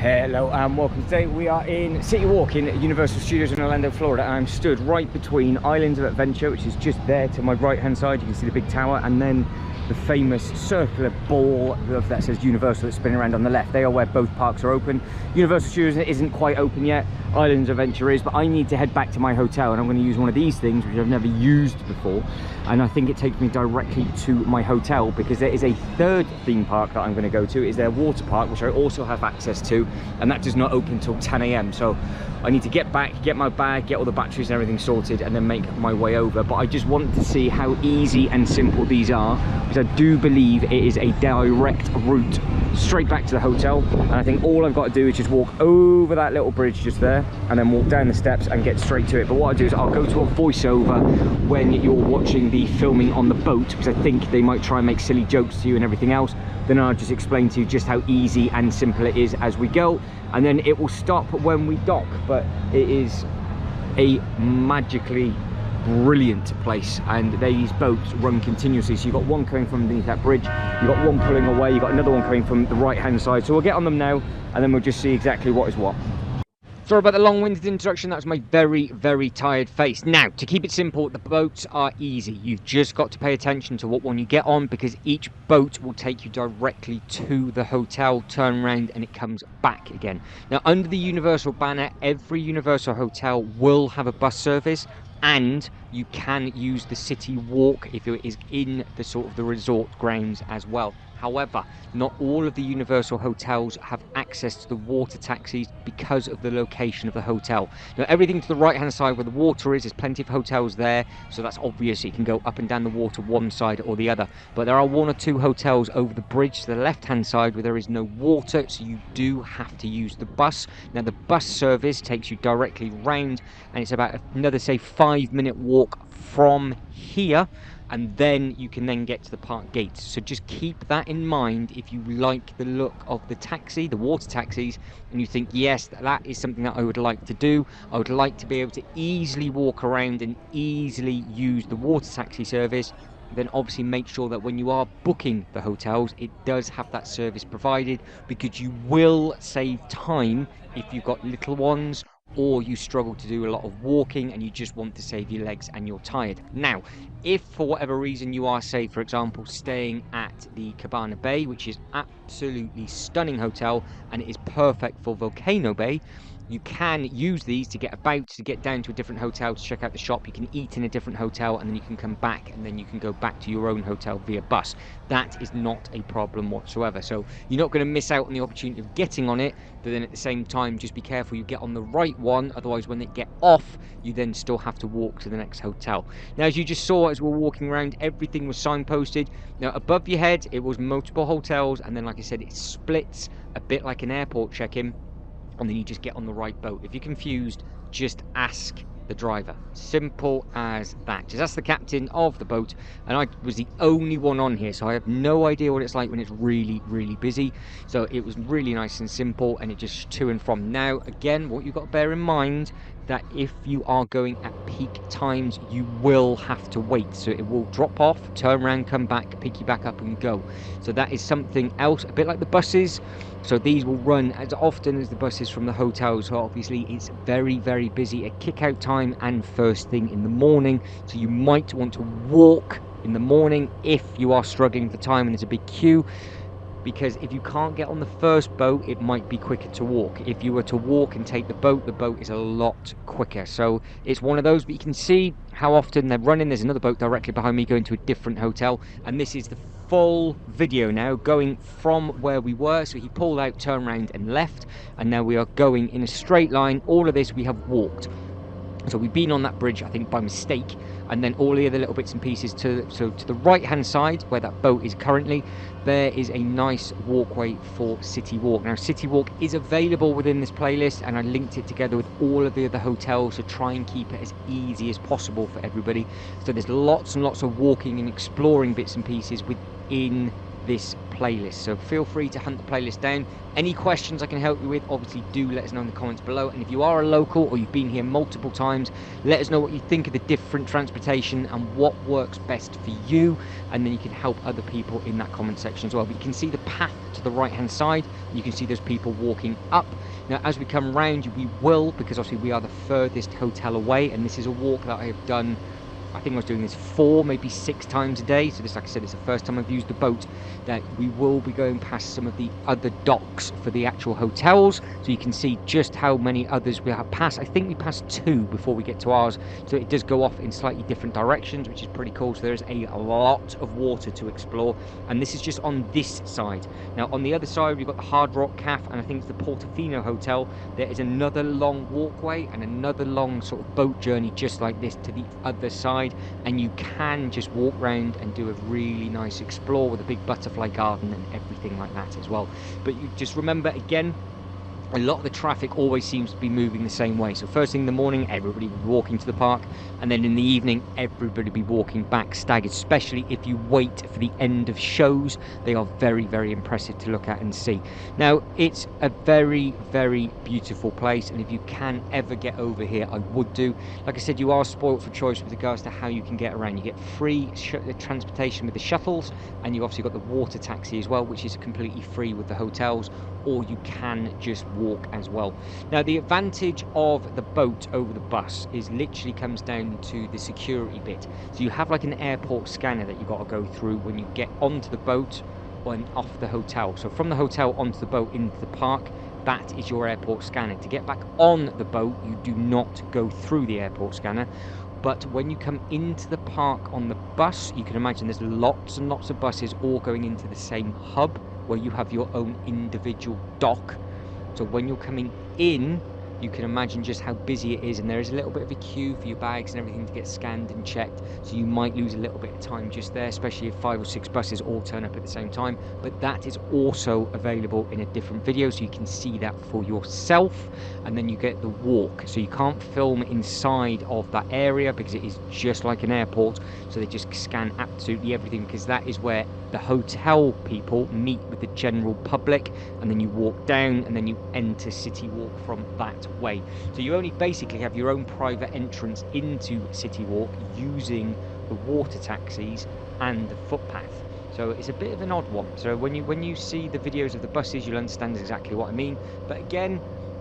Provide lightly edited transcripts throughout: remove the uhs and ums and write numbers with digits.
Hello and welcome. Today we are in City Walk in Universal Studios in Orlando, Florida. I'm stood right between Islands of Adventure, which is just there to my right hand side. You can see the big tower, and then the famous circular ball that says Universal that's spinning around on the left. They are where both parks are open. Universal Studios isn't quite open yet. Islands of Adventure is, but I need to head back to my hotel, and I'm going to use one of these things which I've never used before, and I think it takes me directly to my hotel, because there is a third theme park that I'm going to go to. Is their water park, which I also have access to, and that does not open till 10 AM. So I need to get back, get my bag, get all the batteries and everything sorted, and then make my way over. But I just want to see how easy and simple these are, because I do believe it is a direct route straight back to the hotel, and I think all I've got to do is just walk over that little bridge just there, and then walk down the steps and get straight to it. But what I'll do is I'll go to a voiceover when you're watching the filming on the boat, because I think they might try and make silly jokes to you and everything else. Then I'll just explain to you just how easy and simple it is as we go, and then it will stop when we dock. But it is a magically brilliant place, and these boats run continuously. So you've got one coming from underneath that bridge, you've got one pulling away, you've got another one coming from the right hand side. So we'll get on them now, and then we'll just see exactly what is what. Sorry about the long-winded introduction. That was my very tired face. Now, to keep it simple, the boats are easy. You've just got to pay attention to what one you get on, because each boat will take you directly to the hotel, turn around, and it comes back again. Now, under the Universal banner, every Universal hotel will have a bus service, and you can use the City Walk if it is in the sort of the resort grounds as well. However, not all of the Universal hotels have access to the water taxis because of the location of the hotel. Now, everything to the right hand side where the water is, there's plenty of hotels there, so that's obvious. You can go up and down the water one side or the other. But there are one or two hotels over the bridge to the left hand side where there is no water, so you do have to use the bus. Now, the bus service takes you directly round, and it's about another, say, 5-minute walk from here, and then you can then get to the park gates. So just keep that in mind if you like the look of the taxi, the water taxis, and you think, yes, that is something that I would like to do. I would like to be able to easily walk around and easily use the water taxi service. Then obviously make sure that when you are booking the hotels, it does have that service provided, because you will save time if you've got little ones, or you struggle to do a lot of walking and you just want to save your legs and you're tired. Now, if for whatever reason you are, say, for example, staying at the Cabana Bay, which is absolutely stunning hotel, and it is perfect for Volcano Bay, you can use these to get about, to get down to a different hotel, to check out the shop. You can eat in a different hotel, and then you can come back, and then you can go back to your own hotel via bus. That is not a problem whatsoever. So you're not going to miss out on the opportunity of getting on it, but then at the same time, just be careful you get on the right one. Otherwise, when they get off, you then still have to walk to the next hotel. Now, as you just saw as we're walking around, everything was signposted. Now, above your head, it was multiple hotels, and then, like I said, it splits a bit like an airport check-in, and then you just get on the right boat. If you're confused, just ask the driver. Simple as that. Just ask the captain of the boat, and I was the only one on here, so I have no idea what it's like when it's really busy. So it was really nice and simple, and it just to and from. Now, again, what you've got to bear in mind, that if you are going at peak times, you will have to wait. So it will drop off, turn around, come back, pick you back up and go. So that is something else, a bit like the buses. So these will run as often as the buses from the hotels. So obviously it's very busy at kick-out time and first thing in the morning. So you might want to walk in the morning if you are struggling for time and there's a big queue, because if you can't get on the first boat, it might be quicker to walk. If you were to walk and take the boat is a lot quicker. So it's one of those, but you can see how often they're running. There's another boat directly behind me going to a different hotel, and this is the full video now going from where we were. So he pulled out, turned around and left, and now we are going in a straight line. All of this we have walked. So we've been on that bridge, I think, by mistake, and then all the other little bits and pieces to the right-hand side, where that boat is currently, there is a nice walkway for City Walk. Now, City Walk is available within this playlist, and I linked it together with all of the other hotels to try and keep it as easy as possible for everybody. So there's lots and lots of walking and exploring bits and pieces within this playlist, so feel free to hunt the playlist down. Any questions I can help you with, obviously do let us know in the comments below. And if you are a local or you've been here multiple times, let us know what you think of the different transportation and what works best for you, and then you can help other people in that comment section as well. But you can see the path to the right hand side, you can see those people walking up. Now as we come round, we will, because obviously we are the furthest hotel away, and this is a walk that I have done, I think I was doing this 4, maybe 6 times a day. So this, like I said, it's the first time I've used the boat. That we will be going past some of the other docks for the actual hotels, so you can see just how many others we have passed. I think we passed 2 before we get to ours, so it does go off in slightly different directions, which is pretty cool. So there's a lot of water to explore, and this is just on this side. Now on the other side we've got the Hard Rock Cafe, and I think it's the Portofino Hotel. There is another long walkway and another long sort of boat journey just like this to the other side, and you can just walk around and do a really nice explore with a big butterfly garden and everything like that as well. But you just remember, again, a lot of the traffic always seems to be moving the same way. So first thing in the morning, everybody will be walking to the park, and then in the evening, everybody will be walking back staggered, especially if you wait for the end of shows. They are very, very impressive to look at and see. Now, it's a very, very beautiful place, and if you can ever get over here, I would do. Like I said, you are spoilt for choice with regards to how you can get around. You get free transportation with the shuttles, and you've obviously got the water taxi as well, which is completely free with the hotels, or you can just walk as well. Now the advantage of the boat over the bus is literally comes down to the security bit. So you have like an airport scanner that you've got to go through when you get onto the boat and off the hotel. So from the hotel onto the boat into the park, that is your airport scanner. To get back on the boat, you do not go through the airport scanner. But when you come into the park on the bus, you can imagine there's lots and lots of buses all going into the same hub where you have your own individual dock. So when you're coming in, you can imagine just how busy it is, and there is a little bit of a queue for your bags and everything to get scanned and checked, so you might lose a little bit of time just there, especially if 5 or 6 buses all turn up at the same time. But that is also available in a different video, so you can see that for yourself. And then you get the walk, so you can't film inside of that area because it is just like an airport, so they just scan absolutely everything, because that is where the hotel people meet with the general public, and then you walk down and then you enter City Walk from that way. So you only basically have your own private entrance into City Walk using the water taxis and the footpath. So it's a bit of an odd one. So when you see the videos of the buses, you'll understand exactly what I mean. But again,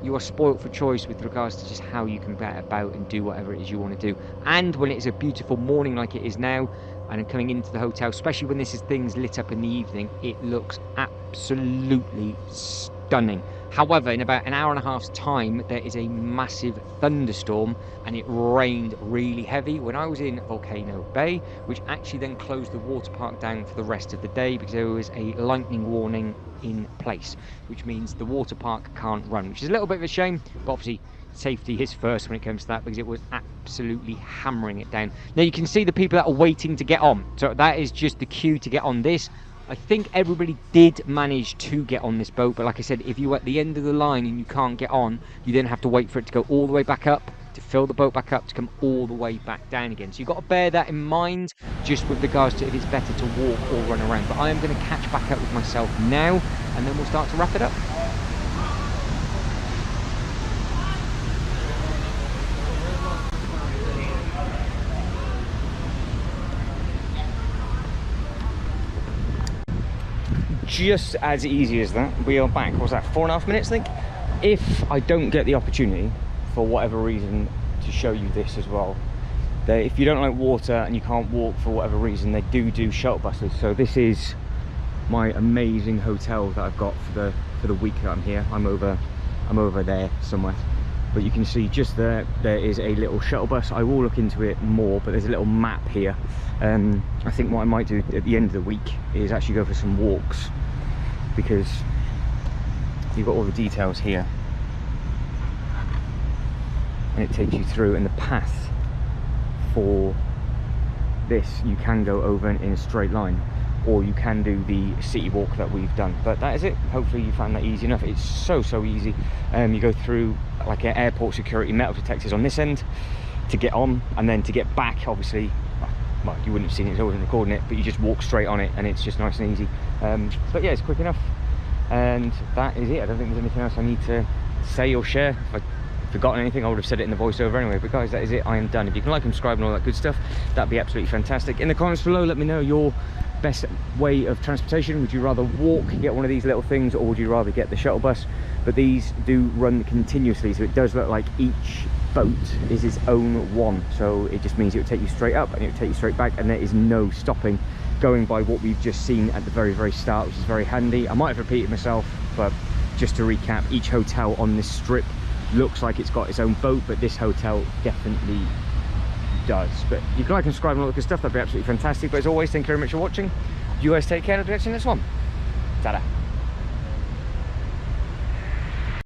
you are spoilt for choice with regards to just how you can get about and do whatever it is you want to do. And when it is a beautiful morning like it is now, and coming into the hotel, especially when this is things lit up in the evening, it looks absolutely stunning. However, in about an hour and a half's time, there is a massive thunderstorm, and it rained really heavy when I was in Volcano Bay, which actually then closed the water park down for the rest of the day because there was a lightning warning in place, which means the water park can't run, which is a little bit of a shame, but obviously safety is first when it comes to that, because it was absolutely hammering it down. Now you can see the people that are waiting to get on, so that is just the queue to get on this. I think everybody did manage to get on this boat, but like I said, if you're at the end of the line and you can't get on, you then have to wait for it to go all the way back up, to fill the boat back up, to come all the way back down again. So you've got to bear that in mind, just with regards to if it's better to walk or run around. But I am going to catch back up with myself now, and then we'll start to wrap it up. Just as easy as that, we are back. What was that, 4.5 minutes, I think? If I don't get the opportunity, for whatever reason, to show you this as well, if you don't like water and you can't walk for whatever reason, they do shuttle buses. So this is my amazing hotel that I've got for the week that I'm here. I'm over there somewhere, but you can see just there is a little shuttle bus. I will look into it more, but there's a little map here. I think what I might do at the end of the week is actually go for some walks, because you've got all the details here, and it takes you through, and the path for this, you can go over in a straight line, or you can do the city walk that we've done. But that is it. Hopefully you found that easy enough. It's so easy. You go through like an airport security metal detectors on this end to get on, and then to get back, obviously well, you wouldn't have seen it, so I wasn't recording it, but you just walk straight on it and it's just nice and easy. But yeah, it's quick enough, and that is it. I don't think there's anything else I need to say or share. If I'd forgotten anything, I would have said it in the voiceover anyway. But guys, that is it. I am done. If you can like and subscribe and all that good stuff, that'd be absolutely fantastic. In the comments below, let me know your best way of transportation. Would you rather walk, get one of these little things, or would you rather get the shuttle bus? But these do run continuously, so it does look like each boat is its own one, so it just means it would take you straight up and it would take you straight back, and there is no stopping, going by what we've just seen at the very start, which is very handy. I might have repeated myself, but just to recap, each hotel on this strip looks like it's got its own boat, but this hotel definitely does. But you can like and subscribe and all that good stuff, that'd be absolutely fantastic. But as always, thank you very much for watching. You guys take care, and I'll catch you in the next one. Ta-da.